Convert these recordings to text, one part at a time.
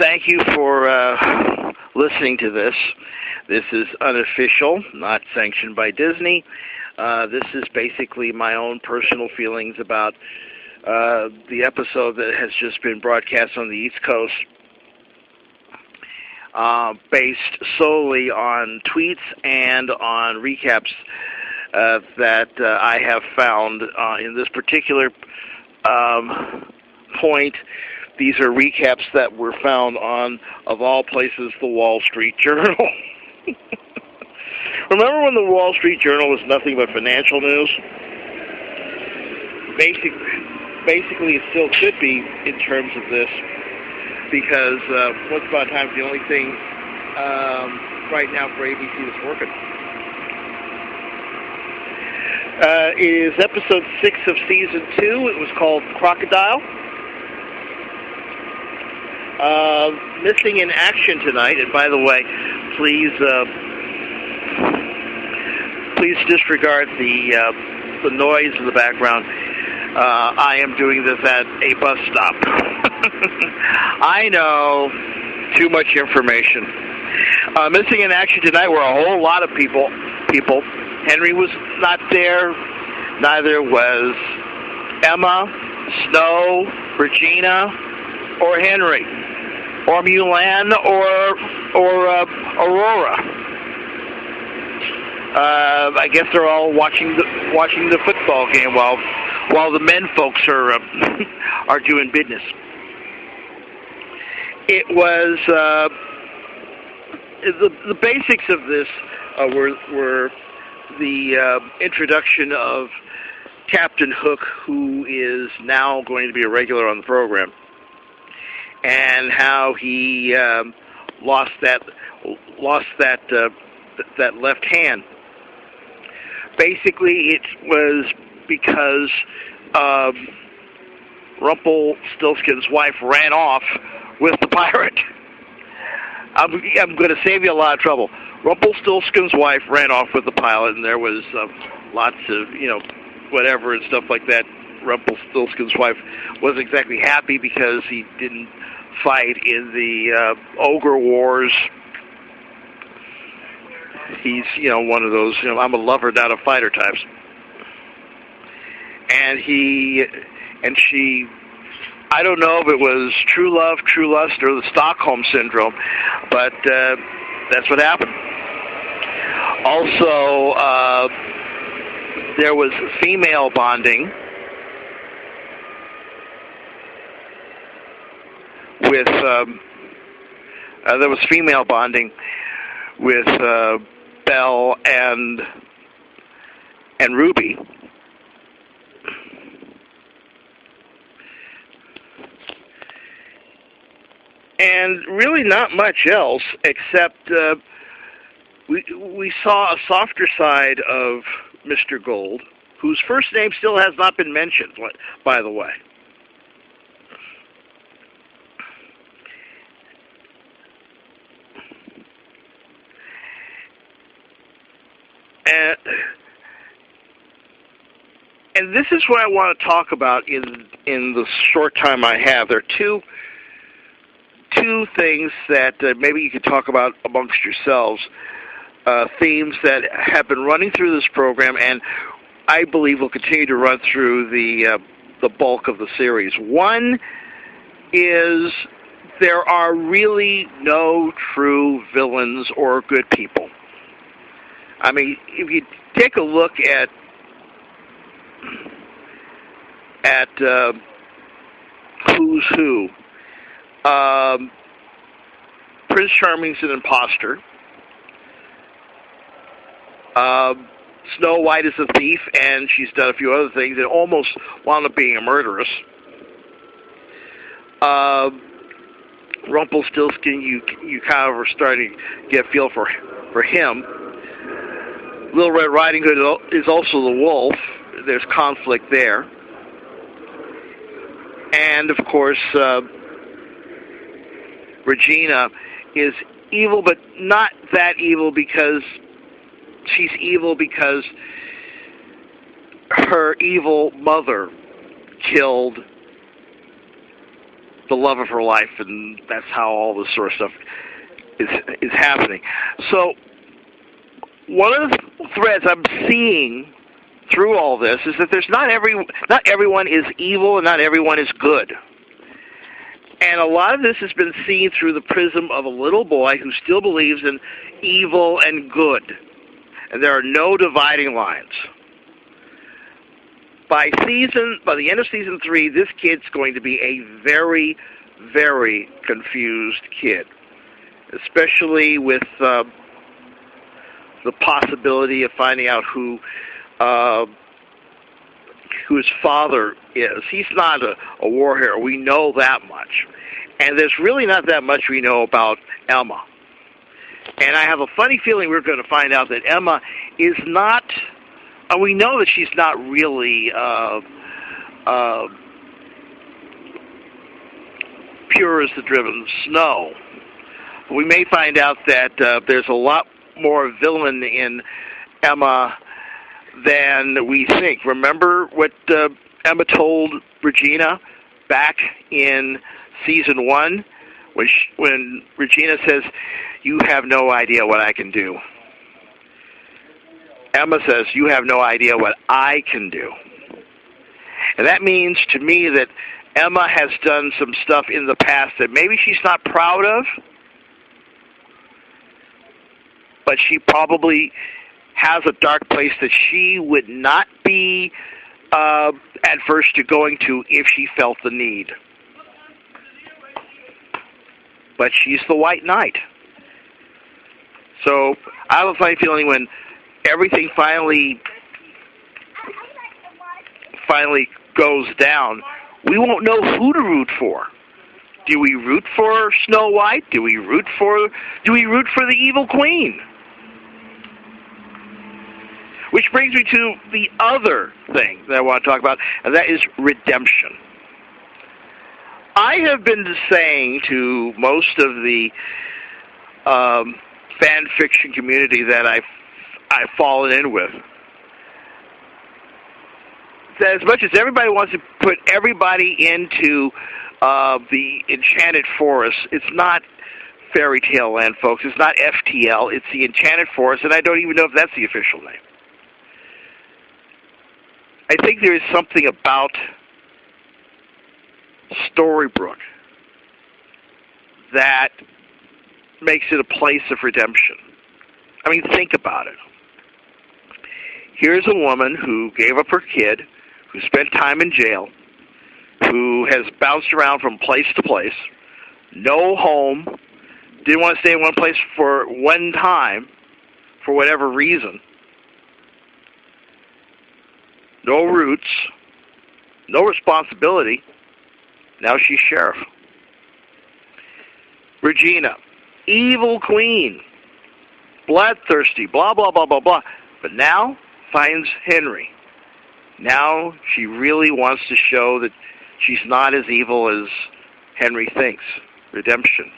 Thank you for listening to this. This is unofficial, not sanctioned by Disney. This is basically my own personal feelings about the episode that has just been broadcast on the East Coast, based solely on tweets and on recaps that I have found in this particular point. These are recaps that were found on, of all places, the Wall Street Journal. Remember when the Wall Street Journal was nothing but financial news? Basically, it still could be in terms of this, because once upon a time, the only thing right now for ABC that's working. It is episode 6 of season 2. It was called Crocodile. Missing in action tonight, and by the way, please disregard the noise in the background. I am doing this at a bus stop. I know, too much information. Missing in action tonight were a whole lot of people. Henry was not there. Neither was Emma, Snow, Regina, or Henry, or Mulan, or Aurora. I guess they're all watching the football game while the men folks are doing business. It was the basics of this were the introduction of Captain Hook, who is now going to be a regular on the program, and how he lost that left hand. Basically, it was because Rumpelstiltskin's wife ran off with the pirate. I'm going to save you a lot of trouble. Rumpelstiltskin's wife ran off with the pilot, and there was lots of, whatever and stuff like that. Rumpelstiltskin's wife wasn't exactly happy because he didn't fight in the Ogre Wars. He's, one of those, I'm a lover, not a fighter types. And she, I don't know if it was true love, true lust, or the Stockholm Syndrome, but that's what happened. Also, there was female bonding with, Belle and Ruby. And really not much else, except we saw a softer side of Mr. Gold, whose first name still has not been mentioned, by the way. And this is what I want to talk about in the short time I have. There are two things that maybe you could talk about amongst yourselves, themes that have been running through this program, and I believe will continue to run through the bulk of the series. One is there are really no true villains or good people. I mean, if you take a look at Who's Who, Prince Charming's an imposter. Snow White is a thief, and she's done a few other things and almost wound up being a murderess. Rumpelstiltskin, you kind of are starting to get a feel for him. Little Red Riding Hood is also the wolf. There's conflict there. And, of course, Regina is evil, but not that evil, because she's evil because her evil mother killed the love of her life, and that's how all this sort of stuff is happening. So one of the threads I'm seeing through all this is that there's not everyone is evil and not everyone is good. And a lot of this has been seen through the prism of a little boy who still believes in evil and good. And there are no dividing lines. By the end of season 3, this kid's going to be a very, very confused kid, especially with the possibility of finding out who his father is. He's not a war hero. We know that much. And there's really not that much we know about Emma. And I have a funny feeling we're going to find out that Emma is not, we know that she's not really pure as the driven snow. We may find out that there's a lot more villain in Emma than we think. Remember what Emma told Regina back in season 1 when Regina says, "You have no idea what I can do." Emma says, "You have no idea what I can do." And that means to me that Emma has done some stuff in the past that maybe she's not proud of, but she probably has a dark place that she would not be adverse to going to if she felt the need. But she's the White Knight. So I have a funny feeling when everything finally goes down, we won't know who to root for. Do we root for Snow White? Do we root for the evil queen? Which brings me to the other thing that I want to talk about, and that is redemption. I have been saying to most of the fan fiction community that I've fallen in with, that as much as everybody wants to put everybody into the Enchanted Forest, it's not Fairy Tale Land, folks. It's not FTL. It's the Enchanted Forest, and I don't even know if that's the official name. I think there is something about Storybrooke that makes it a place of redemption. I mean, think about it. Here's a woman who gave up her kid, who spent time in jail, who has bounced around from place to place, no home, didn't want to stay in one place for one time, for whatever reason, no roots, no responsibility. Now she's sheriff. Regina, evil queen, bloodthirsty, blah, blah, blah, blah, blah. But now finds Henry. Now she really wants to show that she's not as evil as Henry thinks. Redemption.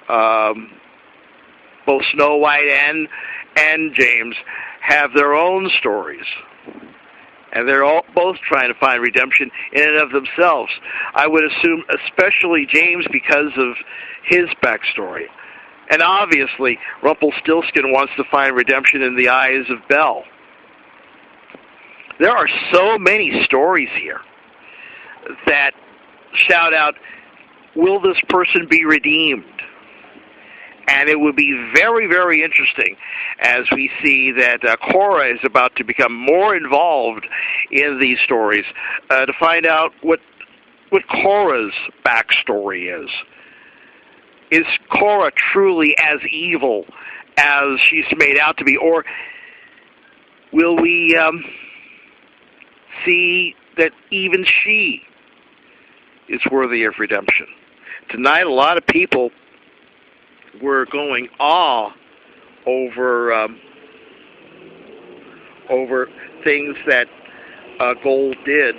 Both Snow White and James have their own stories. And they're all both trying to find redemption in and of themselves. I would assume especially James because of his backstory. And obviously, Rumpelstiltskin wants to find redemption in the eyes of Belle. There are so many stories here that shout out, will this person be redeemed? And it would be very, very interesting as we see that Cora is about to become more involved in these stories to find out what Cora's backstory is. Is Cora truly as evil as she's made out to be? Or will we see that even she is worthy of redemption? Tonight, a lot of people were going awe over things that Gold did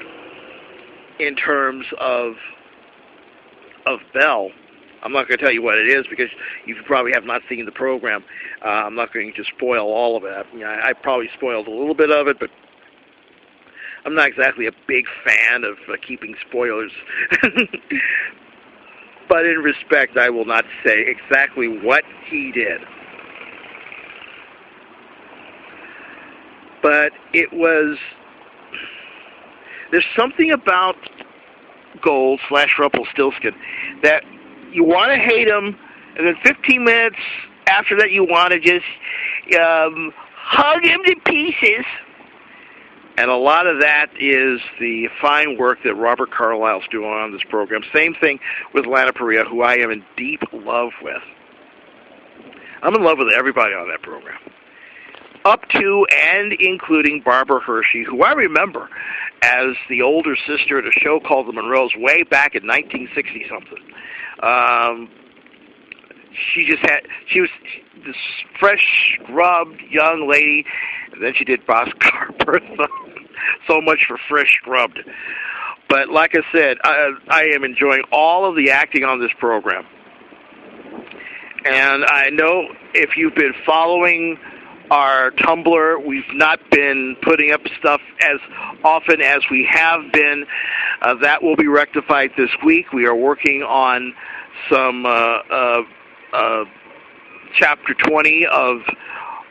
in terms of Belle. I'm not going to tell you what it is because you probably have not seen the program. I'm not going to spoil all of it. I probably spoiled a little bit of it, but I'm not exactly a big fan of keeping spoilers. But in respect, I will not say exactly what he did. But it was... There's something about Gold / Rumpelstiltskin that you want to hate him, and then 15 minutes after that you want to just hug him to pieces. And a lot of that is the fine work that Robert Carlyle's doing on this program. Same thing with Lana Parrilla, who I am in deep love with. I'm in love with everybody on that program. Up to and including Barbara Hershey, who I remember as the older sister at a show called The Monroes way back in 1960-something. She was this fresh, scrubbed young lady, and then she did Boxcar Bertha. So much for fresh scrubbed. But like I said, I am enjoying all of the acting on this program. And I know if you've been following our Tumblr, we've not been putting up stuff as often as we have been. That will be rectified this week. We are working on some Chapter 20 of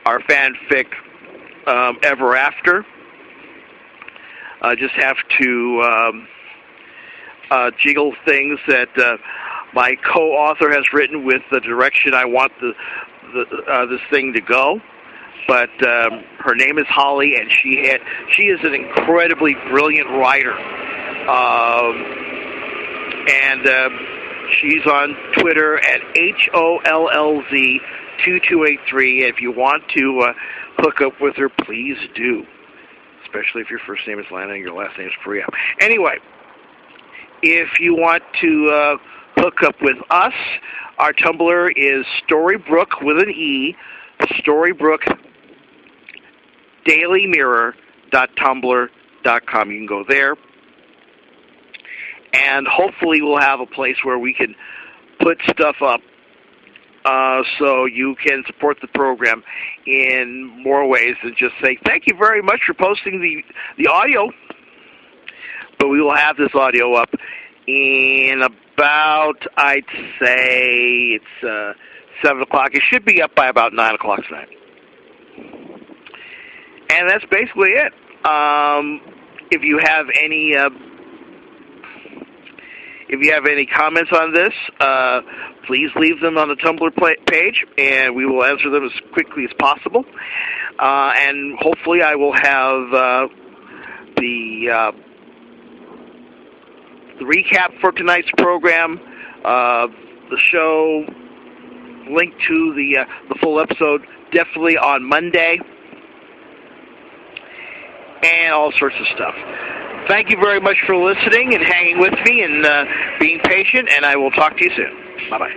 our fanfic, Ever After. I just have to jiggle things that my co-author has written with the direction I want this thing to go. But her name is Holly, and she is an incredibly brilliant writer. She's on Twitter at HOLLZ2283. If you want to hook up with her, please do. Especially if your first name is Lana and your last name is Parrilla. Anyway, if you want to hook up with us, our Tumblr is Storybrook with an E, StoryBrookDailyMirror.tumblr.com. You can go there. And hopefully we'll have a place where we can put stuff up so you can support the program in more ways than just say, thank you very much for posting the audio. But we will have this audio up in about, I'd say, it's 7 o'clock. It should be up by about 9 o'clock tonight. And that's basically it. If you have any comments on this, please leave them on the Tumblr page, and we will answer them as quickly as possible. And hopefully I will have the recap for tonight's program, the show, link to the full episode, definitely on Monday, and all sorts of stuff. Thank you very much for listening and hanging with me and being patient, and I will talk to you soon. Bye-bye.